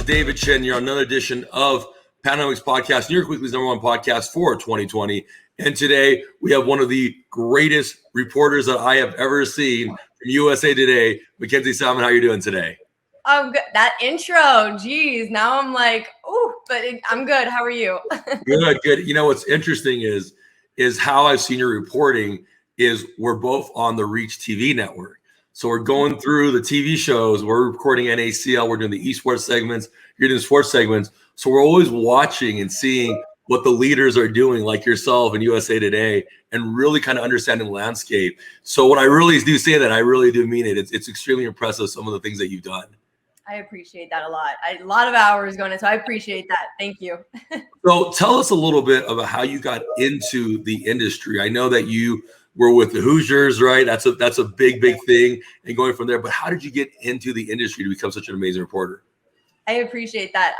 David Chen. You're on another edition of Panomics Podcast, New York Weekly's #1 podcast for 2020. And today we have one of the greatest reporters that I have ever seen from USA Today, Mackenzie Salmon. How are you doing today? I'm good. That intro, geez, now I'm like, I'm good. How are you? Good. You know, what's interesting is how I've seen your reporting is we're both on the Reach TV network. So we're going through the TV shows. We're recording NACL. We're doing the esports segments. You're doing sports segments. So we're always watching and seeing what the leaders are doing, like yourself and USA Today, and really kind of understanding the landscape. So when I really do say that, I really do mean it. It's extremely impressive, some of the things that you've done. I appreciate that a lot. A lot of hours going in, so I appreciate that. Thank you. So tell us a little bit about how you got into the industry. I know that you were with the Hoosiers, right? That's a big thing, and going from there. But how did you get into the industry to become such an amazing reporter? I appreciate that.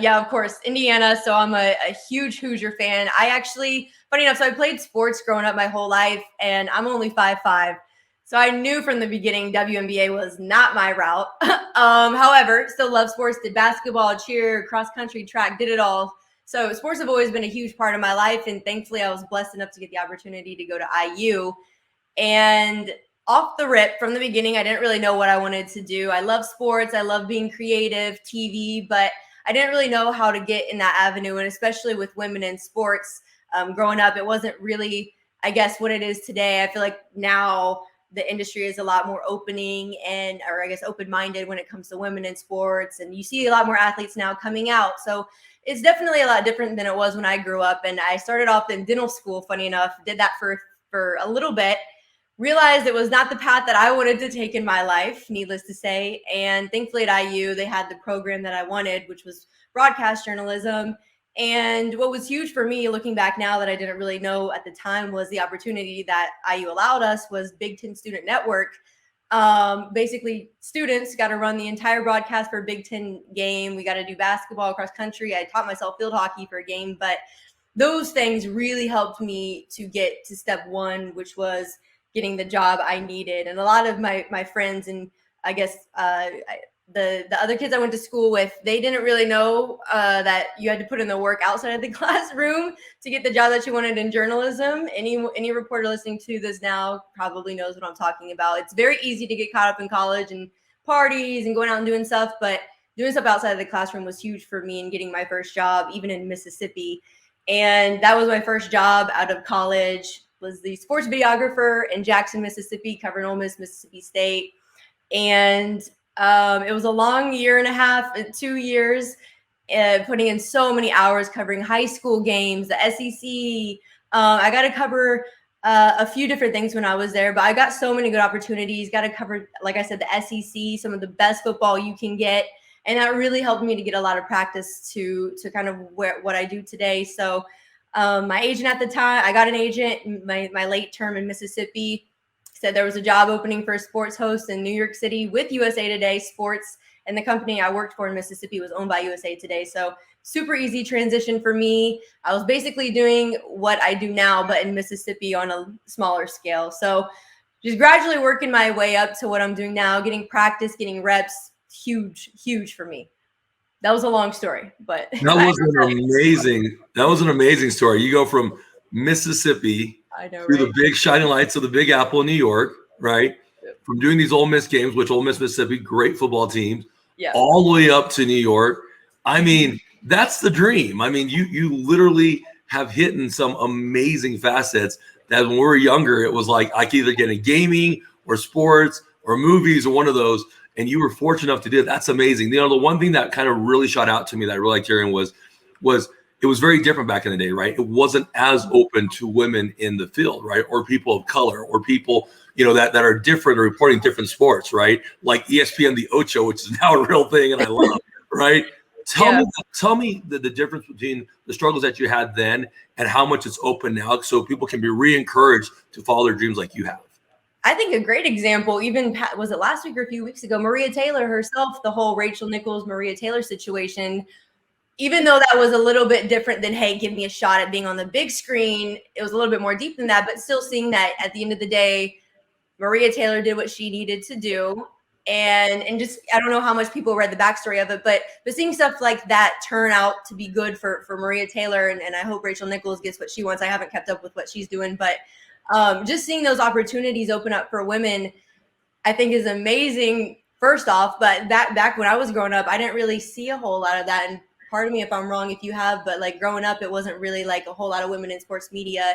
Of course, Indiana. So I'm a huge Hoosier fan. I actually, funny enough, so I played sports growing up my whole life, and I'm only 5'5". So I knew from the beginning WNBA was not my route. However, still love sports, did basketball, cheer, cross country, track, did it all. So sports have always been a huge part of my life. And thankfully, I was blessed enough to get the opportunity to go to IU. And off the rip, from the beginning, I didn't really know what I wanted to do. I love sports. I love being creative, TV, but I didn't really know how to get in that avenue. And especially with women in sports, growing up, it wasn't really, I guess, what it is today. I feel like now the industry is a lot more open-minded when it comes to women in sports. And you see a lot more athletes now coming out. So it's definitely a lot different than it was when I grew up. And I started off in dental school, funny enough, did that for a little bit, realized it was not the path that I wanted to take in my life, needless to say. And thankfully at IU, they had the program that I wanted, which was broadcast journalism. And what was huge for me, looking back now that I didn't really know at the time, was the opportunity that IU allowed us was Big Ten Student Network. Basically, students got to run the entire broadcast for a Big Ten game. We got to do basketball, cross country. I taught myself field hockey for a game, but those things really helped me to get to step one, which was getting the job I needed. And a lot of my friends, and I guess the other kids I went to school with, they didn't really know that you had to put in the work outside of the classroom to get the job that you wanted in journalism. Any reporter listening to this now probably knows what I'm talking about. It's very easy to get caught up in college and parties and going out and doing stuff, but doing stuff outside of the classroom was huge for me in getting my first job, even in Mississippi. And that was my first job out of college, was the sports videographer in Jackson, Mississippi, covering Ole Miss, Mississippi State. And it was a long 2 years, putting in so many hours covering high school games, the SEC. I got to cover a few different things when I was there, but I got so many good opportunities. Got to cover, like I said, the SEC, some of the best football you can get. And that really helped me to get a lot of practice to kind of what I do today. So my agent at the time, I got an agent in my late term in Mississippi, said there was a job opening for a sports host in New York City with USA Today Sports, and the company I worked for in Mississippi was owned by USA Today. So super easy transition for me. I was basically doing what I do now, but in Mississippi on a smaller scale. So just gradually working my way up to what I'm doing now, getting practice, getting reps, huge for me. That was a long story, but that was an amazing story. You go from Mississippi through the big shining lights of the Big Apple in New York, right? Yep. From doing these Ole Miss games, which Ole Miss, Mississippi, great football teams, all the way up to New York. I mean, that's the dream. I mean, you literally have hit in some amazing facets that when we were younger, it was like I could either get in gaming or sports or movies or one of those, and you were fortunate enough to do it. That's amazing. You know, the one thing that kind of really shot out to me that I really liked hearing was it was very different back in the day, right? It wasn't as open to women in the field, right? Or people of color, or people, you know, that are different or reporting different sports, right? Like ESPN The Ocho, which is now a real thing, and I love, right? Tell me the difference between the struggles that you had then and how much it's open now, so people can be re-encouraged to follow their dreams like you have. I think a great example, even was it last week or a few weeks ago, Maria Taylor herself, the whole Rachel Nichols, Maria Taylor situation. Even though that was a little bit different than, hey, give me a shot at being on the big screen, it was a little bit more deep than that, but still seeing that at the end of the day, Maria Taylor did what she needed to do. and just I don't know how much people read the backstory of it, but seeing stuff like that turn out to be good for Maria Taylor, and I hope Rachel Nichols gets what she wants. I haven't kept up with what she's doing, but just seeing those opportunities open up for women, I think is amazing. First off, but back when I was growing up, I didn't really see a whole lot of that. And pardon me if I'm wrong, if you have, but like growing up, it wasn't really like a whole lot of women in sports media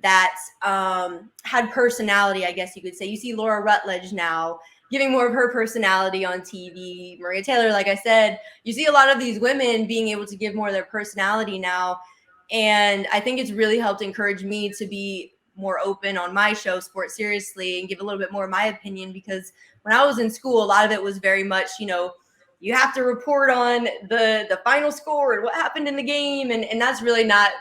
that had personality, I guess you could say. You see Laura Rutledge now giving more of her personality on TV. Maria Taylor, like I said, you see a lot of these women being able to give more of their personality now. And I think it's really helped encourage me to be more open on my show, Sports Seriously, and give a little bit more of my opinion, because when I was in school, a lot of it was very much, you have to report on the final score and what happened in the game. And that's really not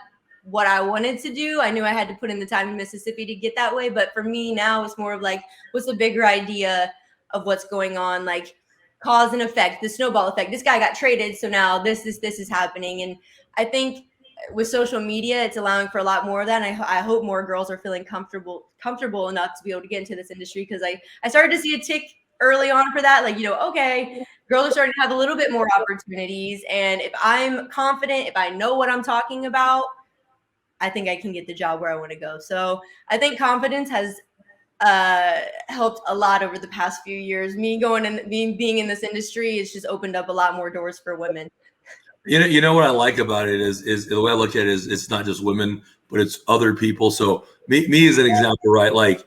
what I wanted to do. I knew I had to put in the time in Mississippi to get that way. But for me now, it's more of like, what's the bigger idea of what's going on? Like cause and effect, the snowball effect. This guy got traded, so now this is happening. And I think with social media, it's allowing for a lot more of that. And I hope more girls are feeling comfortable enough to be able to get into this industry, because I started to see a tick early on for that. Like, okay, girls are starting to have a little bit more opportunities. And if I'm confident, if I know what I'm talking about, I think I can get the job where I want to go. So I think confidence has helped a lot over the past few years. Me going and being in this industry, it's just opened up a lot more doors for women. You know what I like about it is the way I look at it is it's not just women, but it's other people. So me as an example, right? Like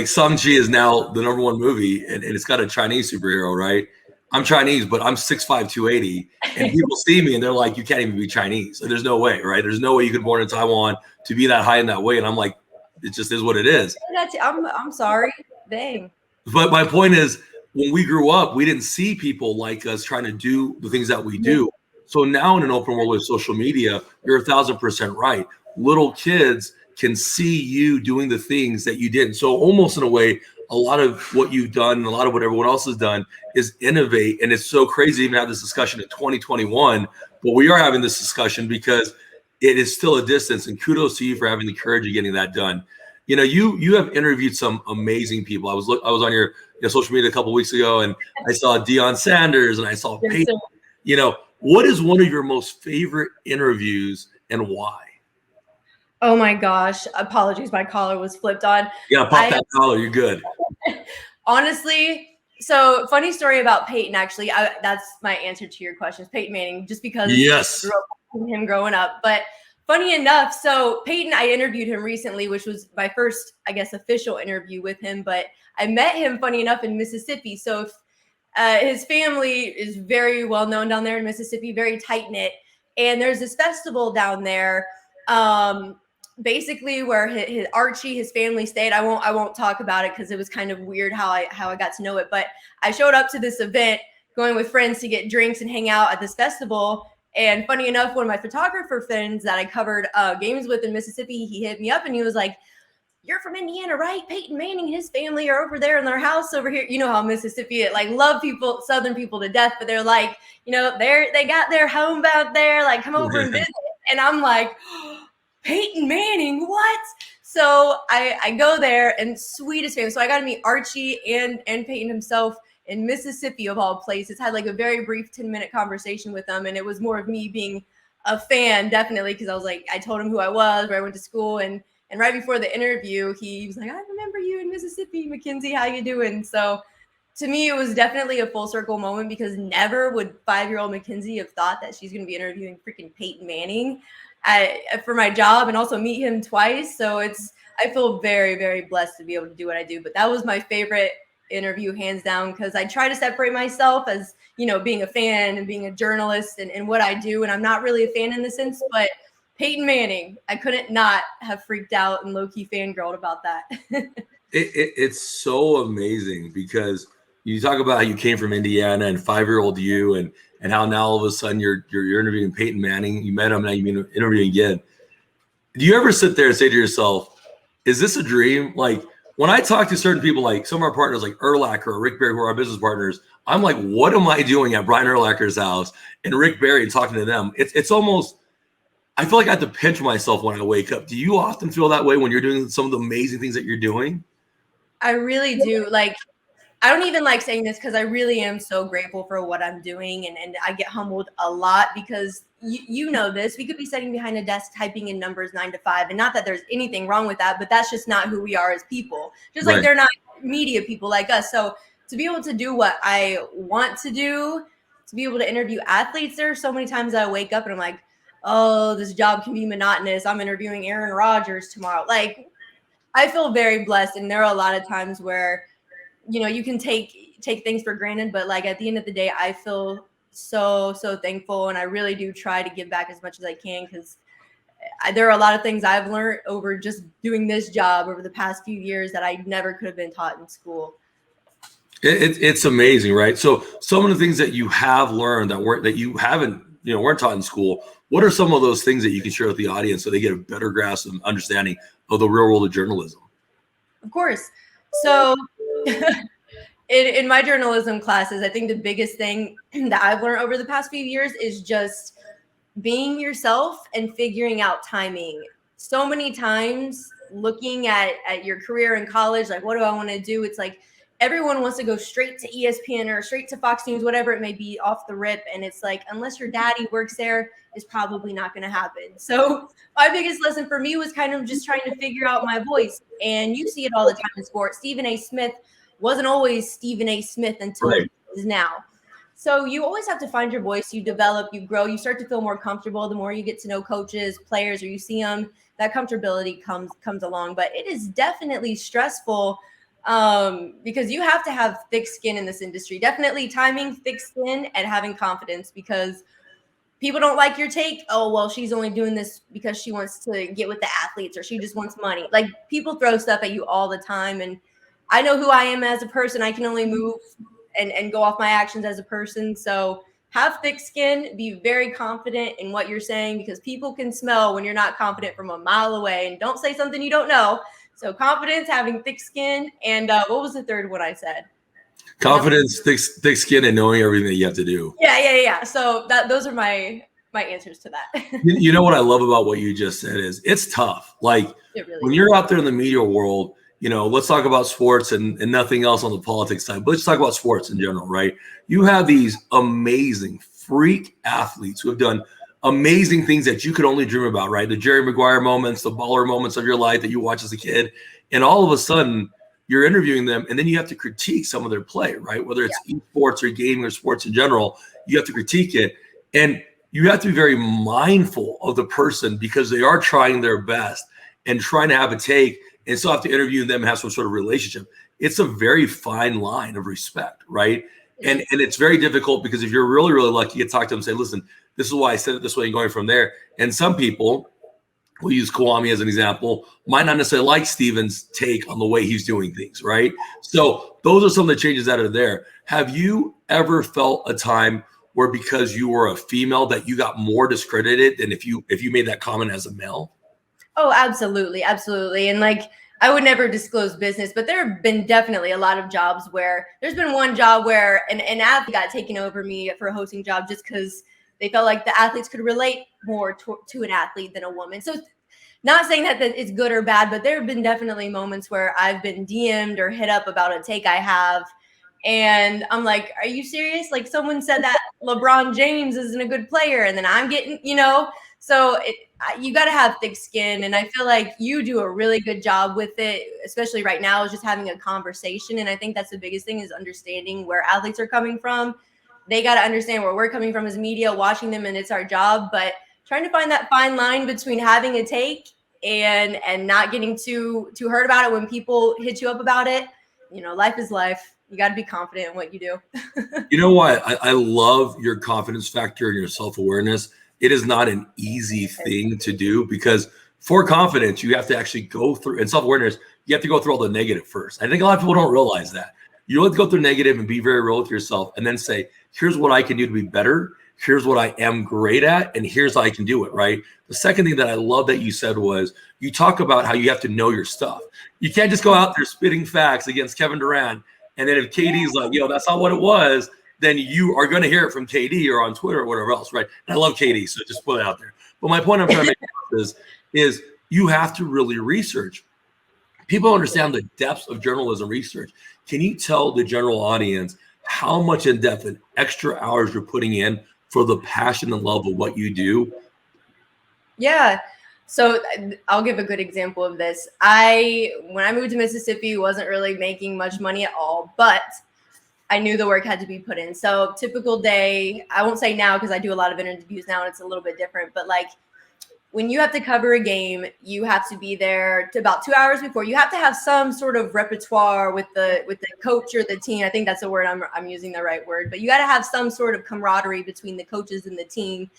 Shang-Chi is now the #1 movie, and it's got a Chinese superhero, right? I'm Chinese, but I'm 6'5", 280, and people see me and they're like, you can't even be Chinese. There's no way, right? There's no way you could be born in Taiwan to be that high in that way. And I'm like, it just is what it is. I'm sorry. Dang. But my point is, when we grew up, we didn't see people like us trying to do the things that we do. So now in an open world with social media, you're 1,000% right. Little kids can see you doing the things that you did. So almost in a way, a lot of what you've done and a lot of what everyone else has done is innovate. And it's so crazy to even have this discussion in 2021, but we are having this discussion because it is still a distance, and kudos to you for having the courage of getting that done. You have interviewed some amazing people. I was on your social media a couple of weeks ago, and I saw Deon Sanders and I saw Payton. What is one of your most favorite interviews and why? Oh my gosh. Apologies. My collar was flipped on. Yeah, pop that collar. You're good. Honestly, so funny story about Peyton, actually. That's my answer to your questions. Peyton Manning, just because yes, I grew up with him growing up. But funny enough, so Peyton, I interviewed him recently, which was my first, I guess, official interview with him. But I met him, funny enough, in Mississippi. So his family is very well known down there in Mississippi, very tight knit. And there's this festival down there, basically where his family stayed. I won't talk about it because it was kind of weird how I got to know it. But I showed up to this event, going with friends to get drinks and hang out at this festival. And funny enough, one of my photographer friends that I covered games with in Mississippi, he hit me up and he was like, "You're from Indiana, right? Peyton Manning and his family are over there in their house over here." You know how Mississippi, love people, Southern people to death, but they're like, they got their home out there, like come over and visit. And I'm like, Peyton Manning, what? So I go there, and sweetest family. So I got to meet Archie and Peyton himself in Mississippi, of all places. Had a very brief 10-minute conversation with them, and it was more of me being a fan, definitely, because I was like, I told him who I was, where I went to school, and right before the interview, he was like, "I remember you in Mississippi, Mackenzie. How you doing?" So to me, it was definitely a full circle moment, because never would 5-year-old Mackenzie have thought that she's going to be interviewing freaking Peyton Manning for my job, and also meet him twice. So I feel very, very blessed to be able to do what I do. But that was my favorite interview, hands down, because I try to separate myself as, being a fan and being a journalist and what I do. And I'm not really a fan in the sense, but Peyton Manning, I couldn't not have freaked out and low-key fangirled about that. It's so amazing, because you talk about how you came from Indiana and 5-year-old you, and how now all of a sudden you're interviewing Peyton Manning. You met him, now you're interviewing again. Do you ever sit there and say to yourself, is this a dream? Like, when I talk to certain people, like some of our partners, like Urlacher or Rick Barry, who are our business partners, I'm like, what am I doing at Brian Urlacher's house and Rick Barry and talking to them? It's almost, I feel like I have to pinch myself when I wake up. Do you often feel that way when you're doing some of the amazing things that you're doing? I really do. I don't even like saying this because I really am so grateful for what I'm doing. And I get humbled a lot because you know this. We could be sitting behind a desk typing in numbers 9 to 5. And not that there's anything wrong with that, but that's just not who we are as people. Just like they're not media people like us. So to be able to do what I want to do, to be able to interview athletes, there are so many times I wake up and I'm like, oh, this job can be monotonous. I'm interviewing Aaron Rodgers tomorrow. Like, I feel very blessed. And there are a lot of times where, you know, you can take things for granted, but like at the end of the day, I feel so thankful, and I really do try to give back as much as I can, because there are a lot of things I've learned over just doing this job over the past few years that I never could have been taught in school. It's amazing, right? So some of the things that you have learned that you haven't, you know, weren't taught in school. What are some of those things that you can share with the audience so they get a better grasp and understanding of the real world of journalism? Of course. So in my journalism classes, I think the biggest thing that I've learned over the past few years is just being yourself and figuring out timing. So many times looking at your career in college, like, what do I want to do? It's like everyone wants to go straight to ESPN or straight to Fox News, whatever it may be, off the rip. And it's like, unless your daddy works there, it's probably not going to happen. So my biggest lesson for me was kind of just trying to figure out my voice. And you see it all the time in sports. Stephen A. Smith wasn't always Stephen A. Smith until it is now. So you always have to find your voice. You develop, you grow, you start to feel more comfortable. The more you get to know coaches, players, or you see them, that comfortability comes along. But it is definitely stressful because you have to have thick skin in this industry. Definitely timing, thick skin, and having confidence, because people don't like your take. Oh, well, she's only doing this because she wants to get with the athletes, or she just wants money. Like, people throw stuff at you all the time. And I know who I am as a person. I can only move and go off my actions as a person. So have thick skin, be very confident in what you're saying, because people can smell when you're not confident from a mile away. And don't say something you don't know. So confidence, having thick skin, and what was the third one I said? Confidence, thick skin, and knowing everything that you have to do. Yeah. So those are my answers to that. You know what I love about what you just said is it's tough. Like, really when you're out there in the media world, you know, let's talk about sports and nothing else on the politics side, but let's talk about sports in general, right? You have these amazing freak athletes who have done amazing things that you could only dream about, right? The Jerry Maguire moments, the baller moments of your life that you watch as a kid. And all of a sudden you're interviewing them, and then you have to critique some of their play, right? Whether it's esports or gaming or sports in general, you have to critique it. And you have to be very mindful of the person, because they are trying their best and trying to have a take, and still have to interview them and have some sort of relationship. It's a very fine line of respect, right? And it's very difficult, because if you're really, really lucky, you get to talk to them and say, listen, this is why I said it this way, and going from there. And some people, we'll use Kwame as an example, might not necessarily like Steven's take on the way he's doing things, right? So those are some of the changes that are there. Have you ever felt a time where, because you were a female, that you got more discredited than if you made that comment as a male? Oh, absolutely. And like, I would never disclose business, but there have been definitely a lot of jobs where there's been one job where an athlete got taken over me for a hosting job just because they felt like the athletes could relate more to an athlete than a woman. So not saying that it's good or bad, but there have been definitely moments where I've been DM'd or hit up about a take I have. And I'm like, are you serious? Like, someone said that LeBron James isn't a good player. And then I'm getting, you know, so you got to have thick skin. And I feel like you do a really good job with it, especially right now, is just having a conversation. And I think that's the biggest thing, is understanding where athletes are coming from. They got to understand where we're coming from as media, watching them, and it's our job. But trying to find that fine line between having a take and not getting too hurt about it when people hit you up about it. You know, life is life. You got to be confident in what you do. You know what? I love your confidence factor and your self-awareness. It is not an easy thing to do, because for confidence, you have to actually go through, and self-awareness, you have to go through all the negative first. I think a lot of people don't realize that. You have to go through negative and be very real with yourself, and then say, here's what I can do to be better. Here's what I am great at, and here's how I can do it, right? The second thing that I love that you said was, you talk about how you have to know your stuff. You can't just go out there spitting facts against Kevin Durant, and then if KD's like, yo, that's not what it was, then you are going to hear it from KD or on Twitter or whatever else, right? And I love KD, so just put it out there. But my point I'm trying to make is you have to really research. People understand the depths of journalism research. Can you tell the general audience how much in depth and extra hours you're putting in for the passion and love of what you do? Yeah. So I'll give a good example of this. When I moved to Mississippi, wasn't really making much money at all, but I knew the work had to be put in. So typical day, I won't say now because I do a lot of interviews now and it's a little bit different, but like when you have to cover a game, you have to be there to about 2 hours before. You have to have some sort of repertoire with the coach or the team. I think that's the word I'm using the right word, but you got to have some sort of camaraderie between the coaches and the team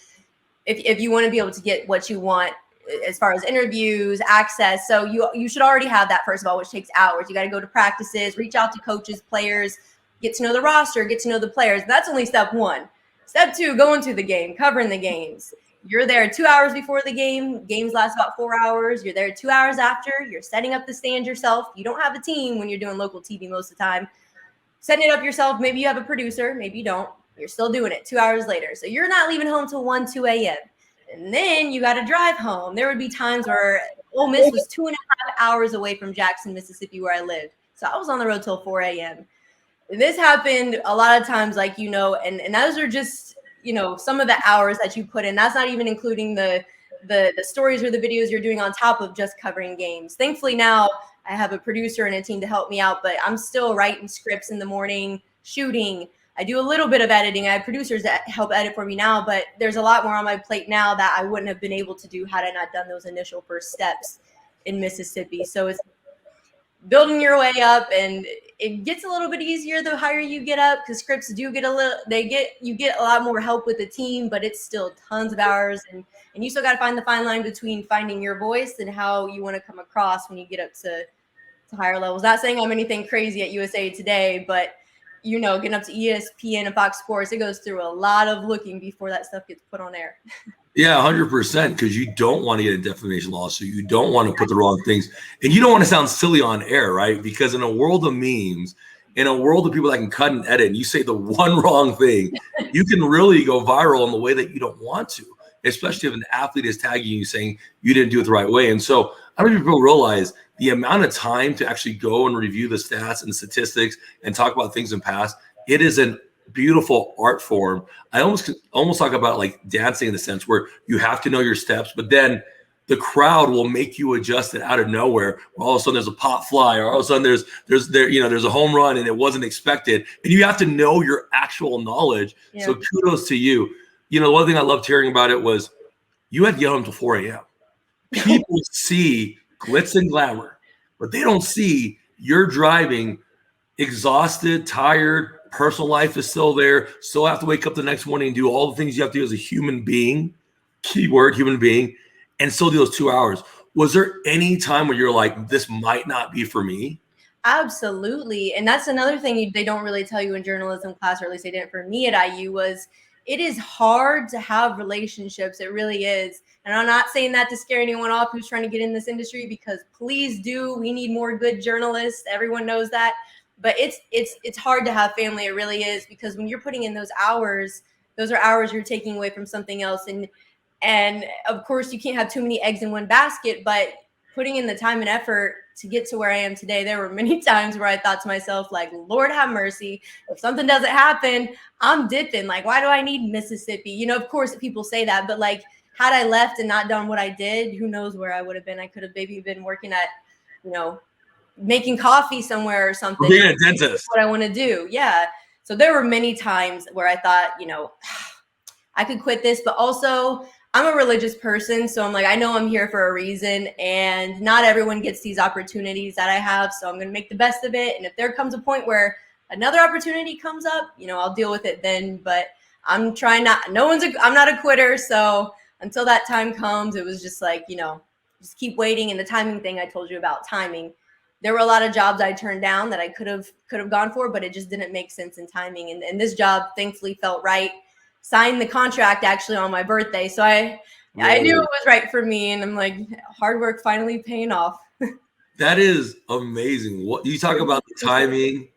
if you want to be able to get what you want as far as interviews, access. So you should already have that, first of all, which takes hours. You got to go to practices, reach out to coaches, players, get to know the roster, get to know the players. That's only step one. Step two, going to the game, covering the games. You're there 2 hours before the game. Games last about 4 hours. You're there 2 hours after. You're setting up the stand yourself. You don't have a team when you're doing local TV most of the time. Setting it up yourself. Maybe you have a producer. Maybe you don't. You're still doing it 2 hours later. So you're not leaving home till 1, 2 a.m. And then you got to drive home. There would be times where Ole Miss was 2.5 hours away from Jackson, Mississippi, where I lived. So I was on the road till 4 a.m. And this happened a lot of times, like, and those are just, some of the hours that you put in. That's not even including the stories or the videos you're doing on top of just covering games. Thankfully now I have a producer and a team to help me out, but I'm still writing scripts in the morning, shooting. I do a little bit of editing. I have producers that help edit for me now, but there's a lot more on my plate now that I wouldn't have been able to do had I not done those initial first steps in Mississippi. So it's building your way up, and it gets a little bit easier the higher you get up, because scripts do get you get a lot more help with the team, but it's still tons of hours, and you still got to find the fine line between finding your voice and how you want to come across when you get up to higher levels. Not saying I'm anything crazy at USA Today, but getting up to ESPN and Fox Sports, it goes through a lot of looking before that stuff gets put on air. Yeah, 100%, because you don't want to get a defamation lawsuit. You don't want to put the wrong things, and you don't want to sound silly on air, right? Because in a world of memes, in a world of people that can cut and edit, and you say the one wrong thing, you can really go viral in the way that you don't want to, especially if an athlete is tagging you saying you didn't do it the right way. And so I don't think people realize the amount of time to actually go and review the stats and statistics and talk about things in past. It is an beautiful art form. I almost talk about like dancing in the sense where you have to know your steps, but then the crowd will make you adjust it out of nowhere. All of a sudden there's a pop fly, or all of a sudden there's a home run and it wasn't expected. And you have to know your actual knowledge. Yeah. So kudos to you. One thing I loved hearing about it was you had to get home till 4 a.m. People see glitz and glamour, but they don't see you're driving exhausted, tired. Personal life is still there. Still have to wake up the next morning and do all the things you have to do as a human being, keyword human being, and still do those 2 hours. Was there any time where you're like, this might not be for me? Absolutely. And that's another thing they don't really tell you in journalism class, or at least they didn't for me at IU, was it is hard to have relationships. It really is. And I'm not saying that to scare anyone off who's trying to get in this industry, because please do. We need more good journalists. Everyone knows that. But it's hard to have family. It really is, because when you're putting in those hours are hours you're taking away from something else. And of course you can't have too many eggs in one basket, but putting in the time and effort to get to where I am today, there were many times where I thought to myself, like, Lord have mercy, if something doesn't happen, I'm dipping. Like, why do I need Mississippi? Of course people say that, but like, had I left and not done what I did, who knows where I would have been. I could have maybe been working at, making coffee somewhere or something. Being a dentist. What I want to do. Yeah. So there were many times where I thought, I could quit this, but also I'm a religious person. So I'm like, I know I'm here for a reason, and not everyone gets these opportunities that I have. So I'm going to make the best of it. And if there comes a point where another opportunity comes up, I'll deal with it then. But I'm trying I'm not a quitter. So until that time comes, it was just like, just keep waiting. And the timing thing I told you about, timing. There were a lot of jobs I turned down that I could have gone for, but it just didn't make sense in timing. And this job thankfully felt right. Signed the contract actually on my birthday. So I knew it was right for me. And I'm like, hard work finally paying off. That is amazing. What you talk about the timing,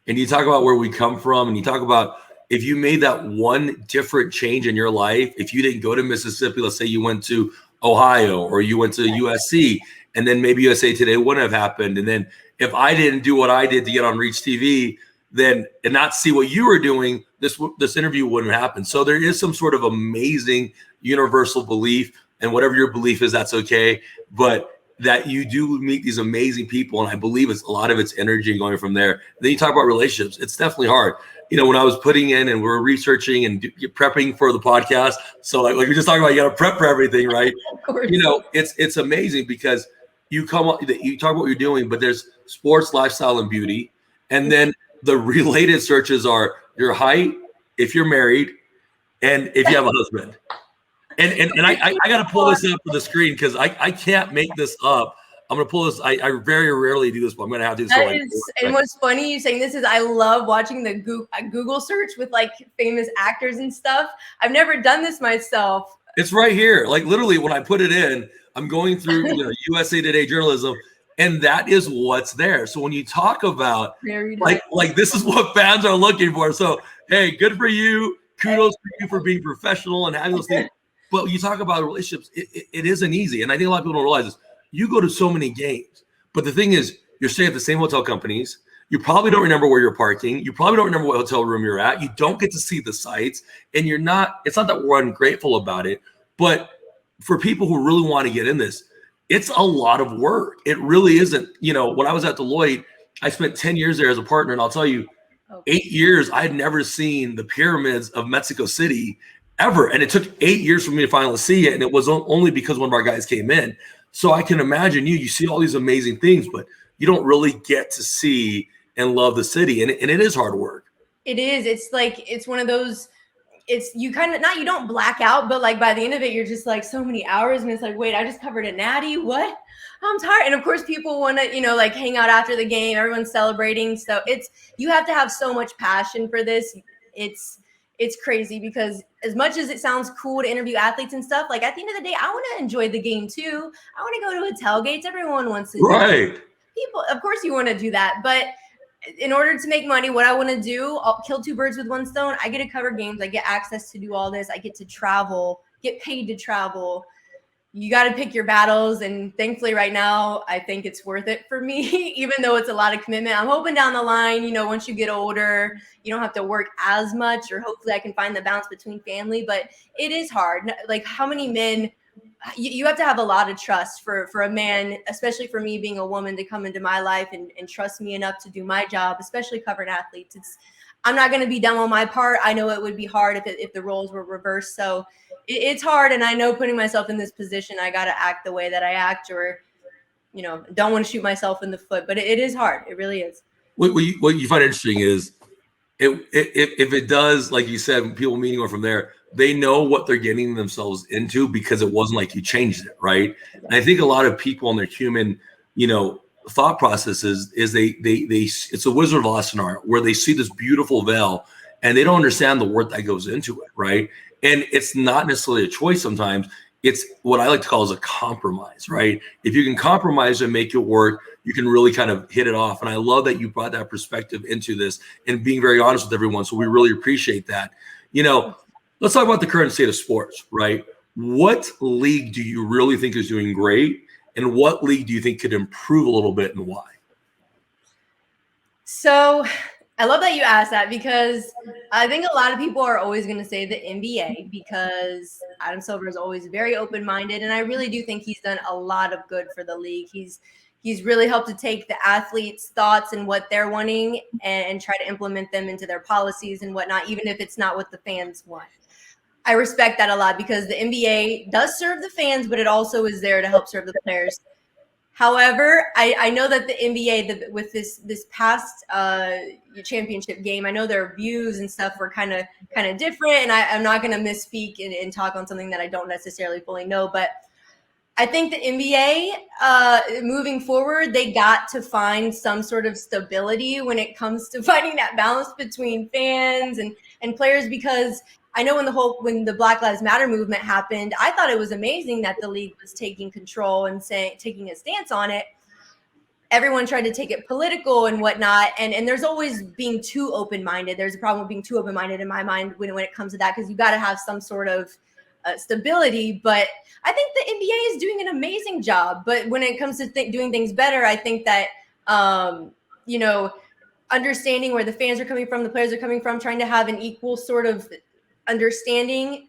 and you talk about where we come from, and you talk about if you made that one different change in your life, if you didn't go to Mississippi, let's say you went to Ohio, or you went to USC, and then maybe USA Today wouldn't have happened. And then if I didn't do what I did to get on Reach TV, then and not see what you were doing, this interview wouldn't happen. So there is some sort of amazing universal belief, and whatever your belief is, that's okay. But that you do meet these amazing people, and I believe it's a lot of it's energy and going from there. Then you talk about relationships. It's definitely hard. You know, when I was putting in and we're researching and prepping for the podcast, so like we just talked about, you got to prep for everything, right? You know, it's amazing because you talk about what you're doing, but there's sports, lifestyle, and beauty, and then the related searches are your height, if you're married, and if you have a husband. And I got to pull this up for the screen because I can't make this up. I'm going to pull this. I very rarely do this, but I'm going to have to do this. And what's funny you saying this is I love watching the Google search with like famous actors and stuff. I've never done this myself. It's right here. Like literally when I put it in, I'm going through USA Today journalism, and that is what's there. So when you talk about like this is what fans are looking for. So, hey, good for you. Kudos for you for being professional and having those things. But you talk about relationships, it isn't easy. And I think a lot of people don't realize this. You go to so many games, but the thing is, you're staying at the same hotel companies. You probably don't remember where you're parking. You probably don't remember what hotel room you're at. You don't get to see the sights. And it's not that we're ungrateful about it, but for people who really want to get in this, it's a lot of work. It really isn't. You know, when I was at Deloitte, I spent 10 years there as a partner. And I'll tell you, 8 years, I had never seen the pyramids of Mexico City ever. And it took 8 years for me to finally see it. And it was only because one of our guys came in. So I can imagine you see all these amazing things, but you don't really get to see and love the city. And it is hard work. It is. It's like, it's one of those, you kind of, you don't black out, but like by the end of it, you're just like so many hours. And it's like, wait, I just covered a natty. What? I'm tired. And of course people want to, like hang out after the game, everyone's celebrating. So you have to have so much passion for this. It's crazy because as much as it sounds cool to interview athletes and stuff, like at the end of the day, I want to enjoy the game too. I want to go to tailgates. Everyone wants to. Right. People, of course you want to do that. But in order to make money, what I want to do, I'll kill two birds with one stone. I get to cover games. I get access to do all this. I get to travel, get paid to travel. You got to pick your battles. And thankfully right now, I think it's worth it for me, even though it's a lot of commitment. I'm hoping down the line, once you get older, you don't have to work as much, or hopefully I can find the balance between family, but it is hard. Like how many men, you have to have a lot of trust for a man, especially for me being a woman, to come into my life and trust me enough to do my job, especially covering athletes. I'm not going to be dumb on my part. I know it would be hard if the roles were reversed. So it's hard. And I know putting myself in this position, I got to act the way that I act, or, don't want to shoot myself in the foot, but it is hard. It really is. What you find interesting is if it does, like you said, people meeting or from there, they know what they're getting themselves into because it wasn't like you changed it. Right. And I think a lot of people in their human, thought processes is they it's a Wizard of Oz scenario where they see this beautiful veil and they don't understand the work that goes into it. Right. And it's not necessarily a choice. Sometimes it's what I like to call is a compromise, right? If you can compromise and make it work, you can really kind of hit it off. And I love that you brought that perspective into this and being very honest with everyone. So we really appreciate that. Let's talk about the current state of sports, right? What league do you really think is doing great? And what league do you think could improve a little bit, and why? So I love that you asked that, because I think a lot of people are always going to say the NBA, because Adam Silver is always very open-minded. And I really do think he's done a lot of good for the league. He's really helped to take the athletes' thoughts and what they're wanting and try to implement them into their policies and whatnot, even if it's not what the fans want. I respect that a lot, because the NBA does serve the fans, but it also is there to help serve the players. However, I know that the NBA, with this past championship game, I know their views and stuff were kind of different, and I'm not going to misspeak and talk on something that I don't necessarily fully know, but I think the NBA, moving forward, they got to find some sort of stability when it comes to finding that balance between fans and players, because I know when the Black Lives Matter movement happened, I thought it was amazing that the league was taking control and taking a stance on it. Everyone tried to take it political and whatnot. And there's always being too open-minded. There's a problem with being too open-minded in my mind when it comes to that, because you got to have some sort of stability. But I think the NBA is doing an amazing job. But when it comes to doing things better, I think that, understanding where the fans are coming from, the players are coming from, trying to have an equal sort of understanding,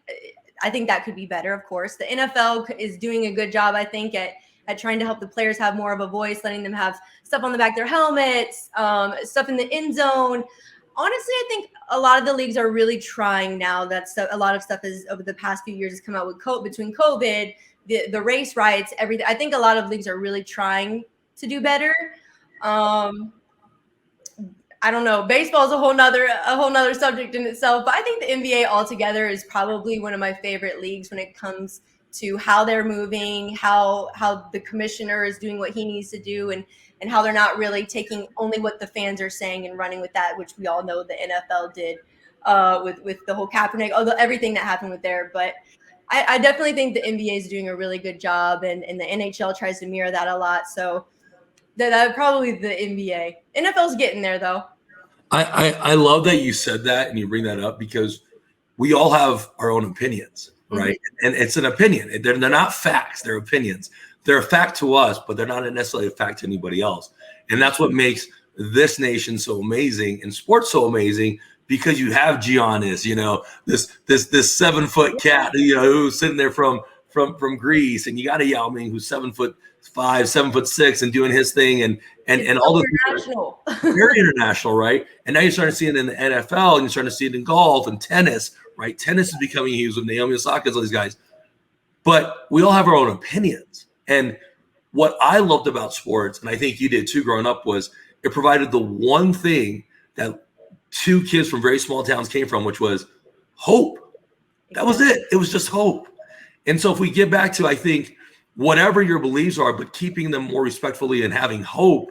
I think that could be better, of course. The NFL is doing a good job, I think, at trying to help the players have more of a voice, letting them have stuff on the back of their helmets, stuff in the end zone. Honestly, I think a lot of the leagues are really trying now. A lot of stuff is over the past few years has come out with between COVID, the race riots, everything. I think a lot of leagues are really trying to do better. I don't know. Baseball is a whole nother subject in itself, but I think the NBA altogether is probably one of my favorite leagues when it comes to how they're moving, how the commissioner is doing what he needs to do, and how they're not really taking only what the fans are saying and running with that, which we all know the NFL did with the whole Kaepernick, everything that happened with there. But I definitely think the NBA is doing a really good job, and the NHL tries to mirror that a lot. So that probably the NBA. NFL's getting there, though. I love that you said that and you bring that up, because we all have our own opinions, right? Mm-hmm. And it's an opinion. They're not facts. They're opinions. They're a fact to us, but they're not necessarily a fact to anybody else. And that's what makes this nation so amazing and sports so amazing, because you have Deon Is, this 7-foot cat, who's sitting there from Greece, and you got a Yao Ming who's 7'5", 7'6", and doing his thing, and all the international, very international, right? And now you're starting to see it in the NFL, and you're starting to see it in golf and tennis, right? Tennis is becoming huge with Naomi Osaka and all these guys. But we all have our own opinions. And what I loved about sports, and I think you did too growing up, was it provided the one thing that two kids from very small towns came from, which was hope. That was it. It was just hope. And so if we get back to, I think, whatever your beliefs are, but keeping them more respectfully and having hope,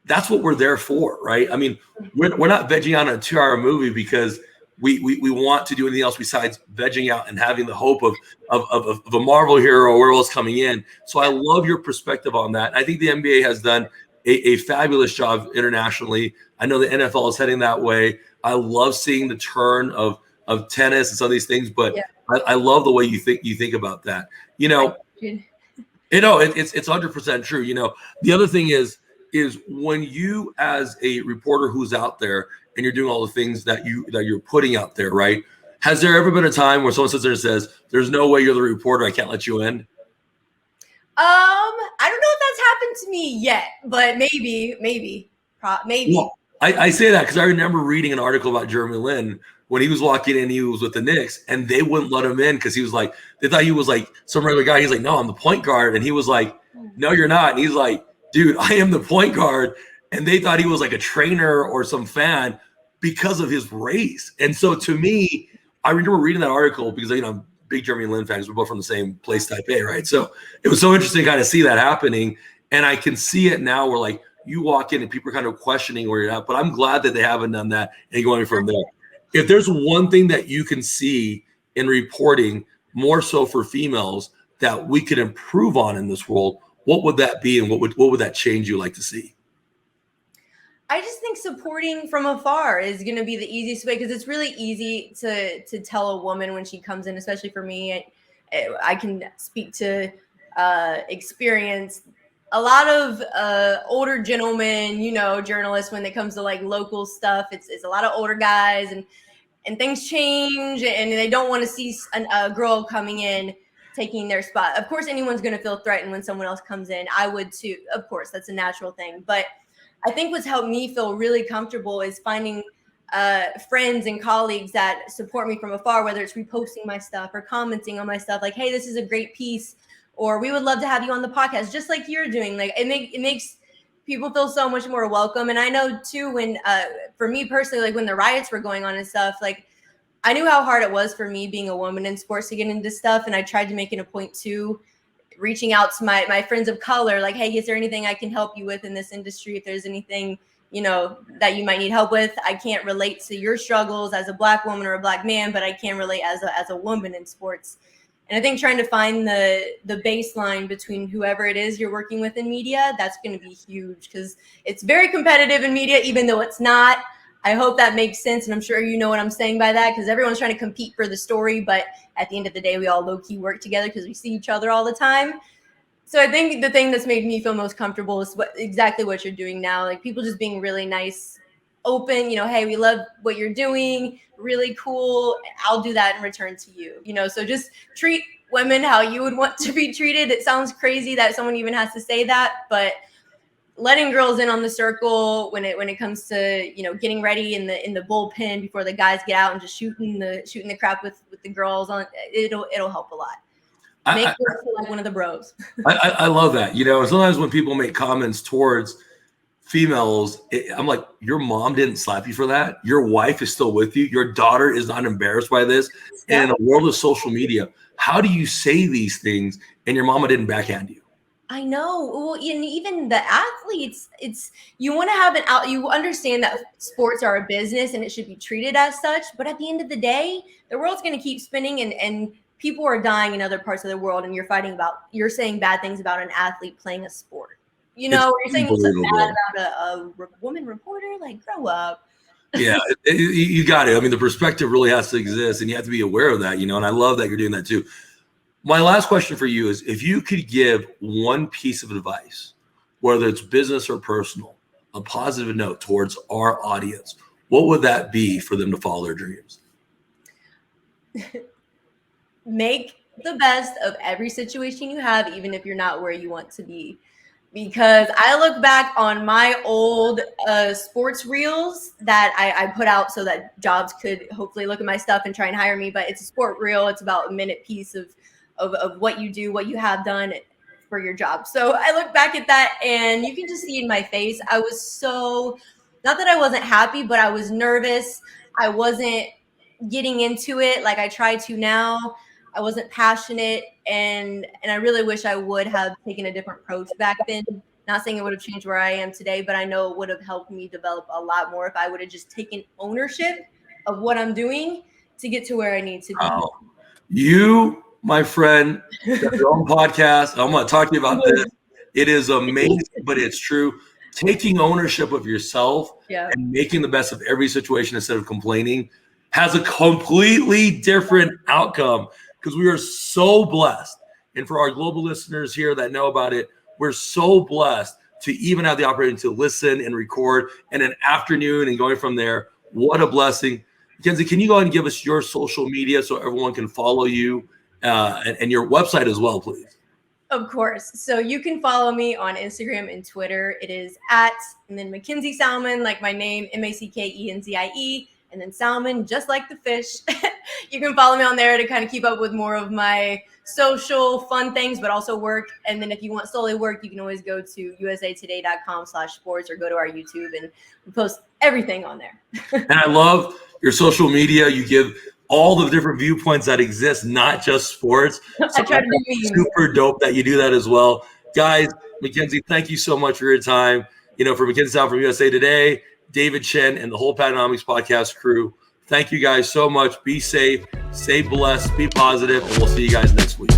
that's what we're there for, right? I mean, we're not vegging out on a 2-hour movie because we want to do anything else besides vegging out and having the hope of a Marvel hero or werewolves coming in. So I love your perspective on that. I think the NBA has done a fabulous job internationally. I know the NFL is heading that way. I love seeing the turn of tennis and some of these things, but I love the way you think about that. It's 100% true. The other thing is when you, as a reporter who's out there and you're doing all the things that you're putting out there, right? Has there ever been a time where someone sits there and says, "There's no way you're the reporter, I can't let you in"? I don't know if that's happened to me yet, but maybe. Well, I say that because I remember reading an article about Jeremy Lin when he was walking in. He was with the Knicks, and they wouldn't let him in because he was like, they thought he was like some regular guy. He's like, "No, I'm the point guard," and he was like, "No, you're not." And he's like, "Dude, I am the point guard," and they thought he was like a trainer or some fan because of his race. And so to me, I remember reading that article because I'm big Jeremy Lin fans. We're both from the same place, Type A, right? So it was so interesting to kind of see that happening. And I can see it now where like you walk in and people are kind of questioning where you're at, but I'm glad that they haven't done that and going from there. If there's one thing that you can see in reporting more so for females that we could improve on in this world, what would that be? And what would that change you like to see? I just think supporting from afar is going to be the easiest way, because it's really easy to tell a woman when she comes in, especially for me. I can speak to experience. A lot of older gentlemen, journalists, when it comes to like local stuff, it's a lot of older guys, and things change, and they don't want to see a girl coming in taking their spot. Of course, anyone's going to feel threatened when someone else comes in. I would too. Of course, that's a natural thing. But I think what's helped me feel really comfortable is finding friends and colleagues that support me from afar, whether it's reposting my stuff or commenting on my stuff, like, "Hey, this is a great piece," or "We would love to have you on the podcast," just like you're doing. Like it makes people feel so much more welcome. And I know too, when for me personally, like when the riots were going on and stuff, like I knew how hard it was for me being a woman in sports to get into stuff. And I tried to make it a point too, reaching out to my friends of color, like, "Hey, is there anything I can help you with in this industry? If there's anything, that you might need help with. I can't relate to your struggles as a Black woman or a Black man, but I can relate as a woman in sports." And I think trying to find the baseline between whoever it is you're working with in media, that's going to be huge, because it's very competitive in media, even though it's not. I hope that makes sense. And I'm sure you know what I'm saying by that, because everyone's trying to compete for the story. But at the end of the day, we all low key work together because we see each other all the time. So I think the thing that's made me feel most comfortable is exactly what you're doing now. Like people just being really nice, open, hey, we love what you're doing. Really cool. I'll do that in return to you, so just treat women how you would want to be treated. It sounds crazy that someone even has to say that, but letting girls in on the circle when it comes to getting ready in the bullpen before the guys get out and just shooting the crap with the girls on, it'll help a lot. Make her feel like one of the bros. I love that. Sometimes when people make comments towards females, I'm like, your mom didn't slap you for that. Your wife is still with you. Your daughter is not embarrassed by this. Yeah. And in a world of social media, how do you say these things and your mama didn't backhand you? I know. Well, and even the athletes, you want to have you understand that sports are a business and it should be treated as such. But at the end of the day, the world's going to keep spinning and people are dying in other parts of the world. And you're saying bad things about an athlete playing a sport. You're saying something bad about a woman reporter, like grow up. Yeah, you got it. I mean, the perspective really has to exist and you have to be aware of that, and I love that you're doing that too. My last question for you is, if you could give one piece of advice, whether it's business or personal, a positive note towards our audience, what would that be for them to follow their dreams? Make the best of every situation you have, even if you're not where you want to be. Because I look back on my old sports reels that I put out so that jobs could hopefully look at my stuff and try and hire me. But it's a sport reel. It's about a minute piece of what you do, what you have done for your job. So I look back at that and you can just see in my face, I was not that I wasn't happy, but I was nervous. I wasn't getting into it like I try to now. I wasn't passionate, and I really wish I would have taken a different approach back then. Not saying it would have changed where I am today, but I know it would have helped me develop a lot more if I would have just taken ownership of what I'm doing to get to where I need to be. Oh, you, my friend, got your own podcast. I'm going to talk to you about this. It is amazing, but it's true. Taking ownership of yourself and making the best of every situation instead of complaining has a completely different outcome, because we are so blessed. And for our global listeners here that know about it, we're so blessed to even have the opportunity to listen and record in an afternoon and going from there. What a blessing. Mackenzie, can you go ahead and give us your social media so everyone can follow you and your website as well, please? Of course. So you can follow me on Instagram and Twitter. It is and then Mackenzie Salmon, like my name, Mackenzie, and then Salmon, just like the fish. You can follow me on there to kind of keep up with more of my social fun things, but also work. And then if you want solely work, you can always go to usatoday.com/sports or go to our YouTube, and we post everything on there. And I love your social media. You give all the different viewpoints that exist, not just sports. So I try to do super dope that you do that as well. Guys, Mackenzie, thank you so much for your time. For Mackenzie Salmon from USA Today, David Chen, and the whole Patanomics podcast crew, thank you guys so much. Be safe, stay blessed, be positive, and we'll see you guys next week.